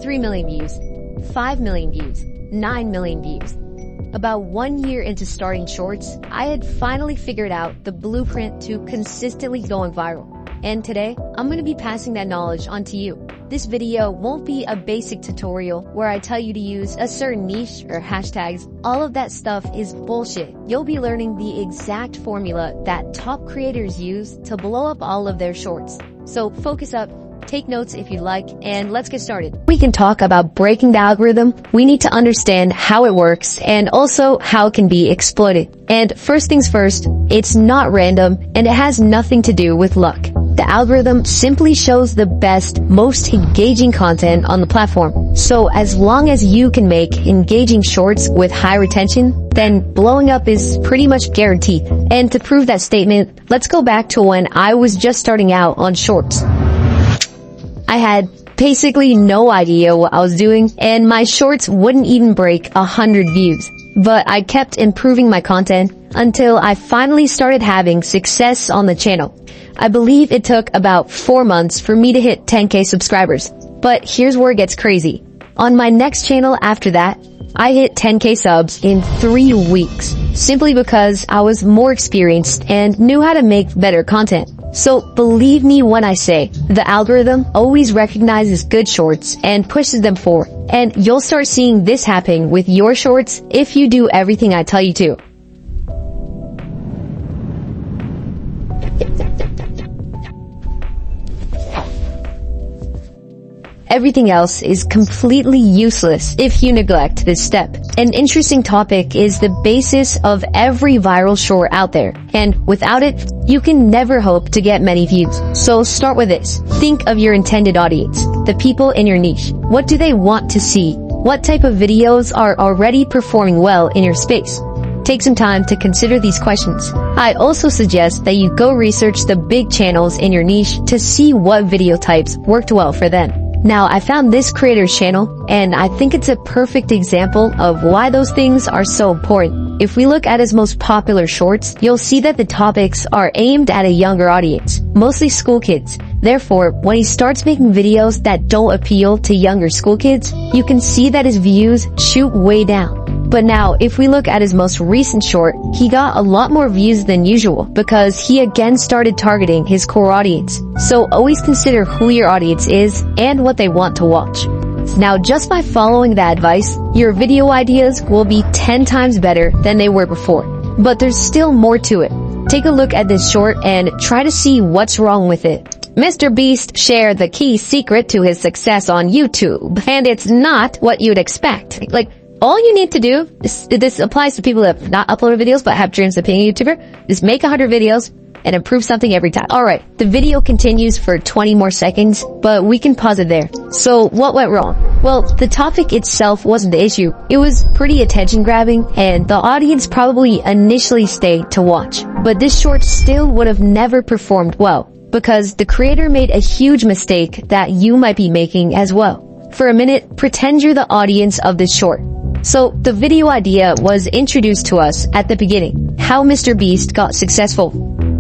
3 million views, 5 million views, 9 million views. About 1 year into starting shorts, I had finally figured out the blueprint to consistently going viral. And today, I'm going to be passing that knowledge on to you. This video won't be a basic tutorial where I tell you to use a certain niche or hashtags. All of that stuff is bullshit. You'll be learning the exact formula that top creators use to blow up all of their shorts. So focus up, take notes if you like, and let's get started. We can talk about breaking the algorithm. We need to understand how it works and also how it can be exploited. And first things first, it's not random and it has nothing to do with luck. The algorithm simply shows the best, most engaging content on the platform. So as long as you can make engaging shorts with high retention, then blowing up is pretty much guaranteed. And to prove that statement, let's go back to when I was just starting out on shorts. I had basically no idea what I was doing, and my shorts wouldn't even break 100 views. But I kept improving my content until I finally started having success on the channel. I believe it took about 4 months for me to hit 10K subscribers. But here's where it gets crazy. On my next channel after that, I hit 10K subs in 3 weeks, simply because I was more experienced and knew how to make better content. So believe me when I say, the algorithm always recognizes good shorts and pushes them forward. And you'll start seeing this happen with your shorts if you do everything I tell you to. Everything else is completely useless if you neglect this step. An interesting topic is the basis of every viral short out there, and without it, you can never hope to get many views. So start with this. Think of your intended audience, the people in your niche. What do they want to see? What type of videos are already performing well in your space? Take some time to consider these questions. I also suggest that you go research the big channels in your niche to see what video types worked well for them. Now, I found this creator's channel, and I think it's a perfect example of why those things are so important. If we look at his most popular shorts, you'll see that the topics are aimed at a younger audience, mostly school kids. Therefore, when he starts making videos that don't appeal to younger school kids, you can see that his views shoot way down. But now, if we look at his most recent short, he got a lot more views than usual because he again started targeting his core audience. So always consider who your audience is and what they want to watch. Now, just by following that advice, your video ideas will be 10 times better than they were before. But there's still more to it. Take a look at this short and try to see what's wrong with it. Mr. Beast shared the key secret to his success on YouTube, and it's not what you'd expect. All you need to do, this applies to people that have not uploaded videos but have dreams of being a YouTuber, is make 100 videos and improve something every time. Alright, the video continues for 20 more seconds, but we can pause it there. So what went wrong? Well, the topic itself wasn't the issue. It was pretty attention grabbing, and the audience probably initially stayed to watch. But this short still would have never performed well, because the creator made a huge mistake that you might be making as well. For a minute, pretend you're the audience of this short. So the video idea was introduced to us at the beginning, how Mr. Beast got successful.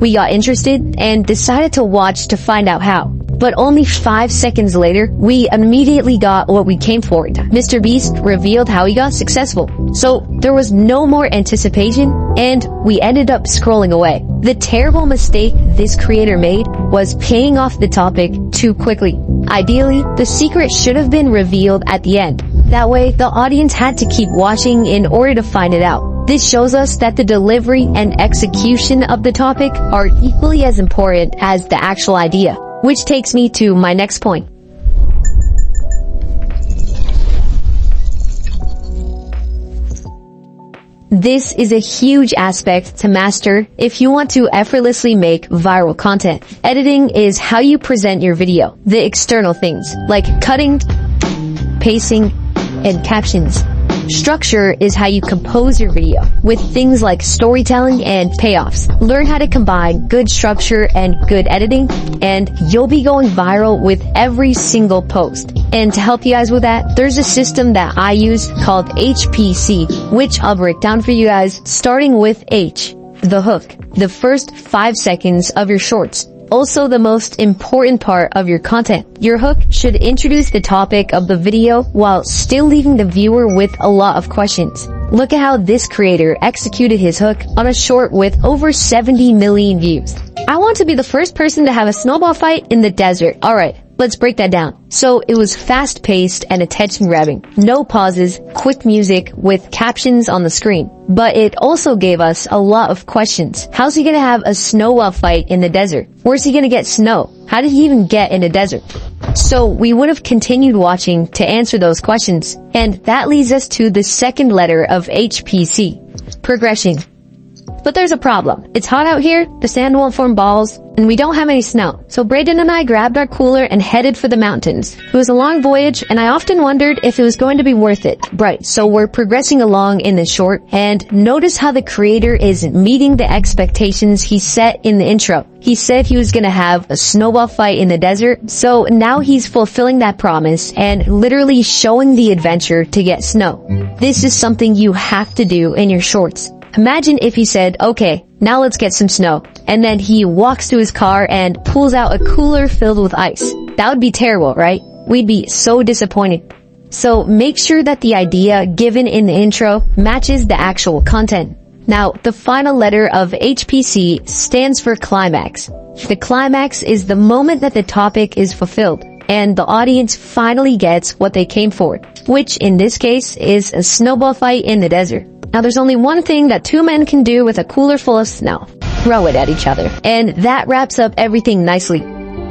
We got interested and decided to watch to find out how. But only 5 seconds later, we immediately got what we came for. Mr. Beast revealed how he got successful. So there was no more anticipation, and we ended up scrolling away. The terrible mistake this creator made was paying off the topic too quickly. Ideally, the secret should have been revealed at the end. That way, the audience had to keep watching in order to find it out. This shows us that the delivery and execution of the topic are equally as important as the actual idea. Which takes me to my next point. This is a huge aspect to master if you want to effortlessly make viral content. Editing is how you present your video. The external things, like cutting, pacing, and captions. Structure is how you compose your video, with things like storytelling and payoffs. Learn how to combine good structure and good editing, and you'll be going viral with every single post. And to help you guys with that, there's a system that I use called HPC, which I'll break down for you guys, starting with H, the hook, the first 5 seconds of your shorts. also the most important part of your content. Your hook should introduce the topic of the video while still leaving the viewer with a lot of questions. Look at how this creator executed his hook on a short with over 70 million views. I want to be the first person to have a snowball fight in the desert. Alright, let's break that down. So it was fast-paced and attention-grabbing. No pauses, quick music with captions on the screen. But it also gave us a lot of questions. How's he gonna have a snowball fight in the desert? Where's he gonna get snow? How did he even get in a desert? So we would have continued watching to answer those questions. And that leads us to the second letter of HPC, progression. But there's a problem. It's hot out here, the sand won't form balls, and we don't have any snow. So Brayden and I grabbed our cooler and headed for the mountains. It was a long voyage, and I often wondered if it was going to be worth it. Right, so we're progressing along in the short, and notice how the creator is meeting the expectations he set in the intro. He said he was gonna have a snowball fight in the desert, so now he's fulfilling that promise and literally showing the adventure to get snow. This is something you have to do in your shorts. Imagine if he said, okay, now let's get some snow. And then he walks to his car and pulls out a cooler filled with ice. That would be terrible, right? We'd be so disappointed. So make sure that the idea given in the intro matches the actual content. Now, the final letter of HPC stands for climax. The climax is the moment that the topic is fulfilled and the audience finally gets what they came for, which in this case is a snowball fight in the desert. Now there's only one thing that two men can do with a cooler full of snow. Throw it at each other. And that wraps up everything nicely.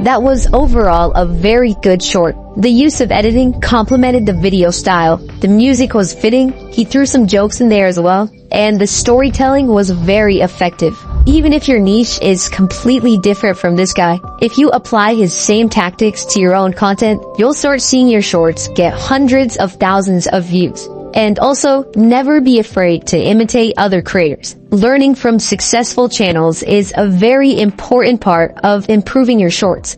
That was overall a very good short. The use of editing complemented the video style. The music was fitting. He threw some jokes in there as well. And the storytelling was very effective. Even if your niche is completely different from this guy, if you apply his same tactics to your own content, you'll start seeing your shorts get hundreds of thousands of views. And also, never be afraid to imitate other creators. Learning from successful channels is a very important part of improving your shorts.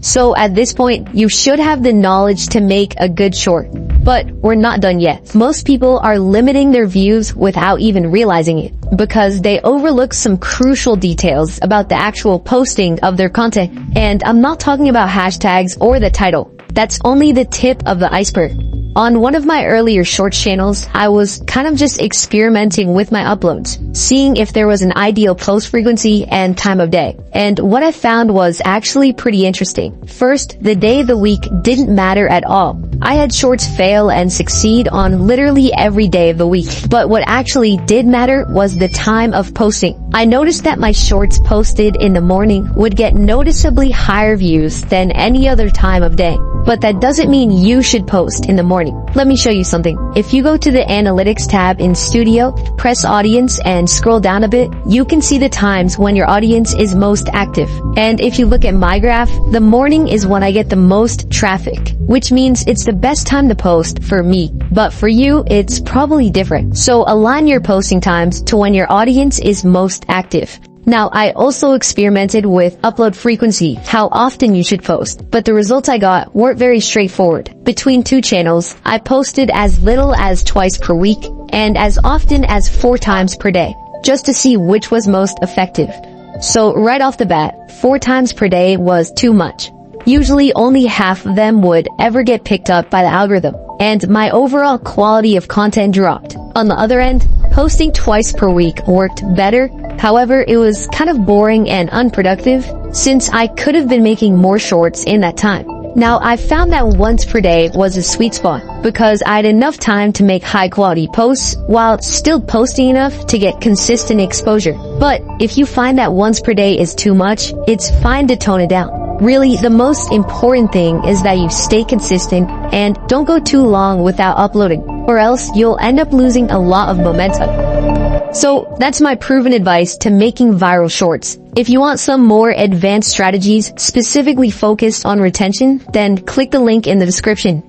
So at this point, you should have the knowledge to make a good short. But we're not done yet. Most people are limiting their views without even realizing it, because they overlook some crucial details about the actual posting of their content. And I'm not talking about hashtags or the title. That's only the tip of the iceberg. On one of my earlier shorts channels, I was kind of just experimenting with my uploads, seeing if there was an ideal post frequency and time of day. And what I found was actually pretty interesting. First, the day of the week didn't matter at all. I had shorts fail and succeed on literally every day of the week. But what actually did matter was the time of posting. I noticed that my shorts posted in the morning would get noticeably higher views than any other time of day. But that doesn't mean you should post in the morning. Let me show you something. If you go to the Analytics tab in Studio, press Audience and scroll down a bit, you can see the times when your audience is most active. And if you look at my graph, the morning is when I get the most traffic, which means it's the best time to post for me. But for you, it's probably different. So align your posting times to when your audience is most active. Now, I also experimented with upload frequency, how often you should post, but the results I got weren't very straightforward. Between two channels, I posted as little as twice per week and as often as 4 times per day, just to see which was most effective. So right off the bat, 4 times per day was too much. Usually only half of them would ever get picked up by the algorithm, and my overall quality of content dropped. On the other end, posting twice per week worked better. However, it was kind of boring and unproductive since I could have been making more shorts in that time. Now, I found that once per day was a sweet spot because I had enough time to make high quality posts while still posting enough to get consistent exposure. But if you find that once per day is too much, it's fine to tone it down. Really, the most important thing is that you stay consistent and don't go too long without uploading, or else you'll end up losing a lot of momentum. So that's my proven advice to making viral shorts. If you want some more advanced strategies specifically focused on retention, then click the link in the description.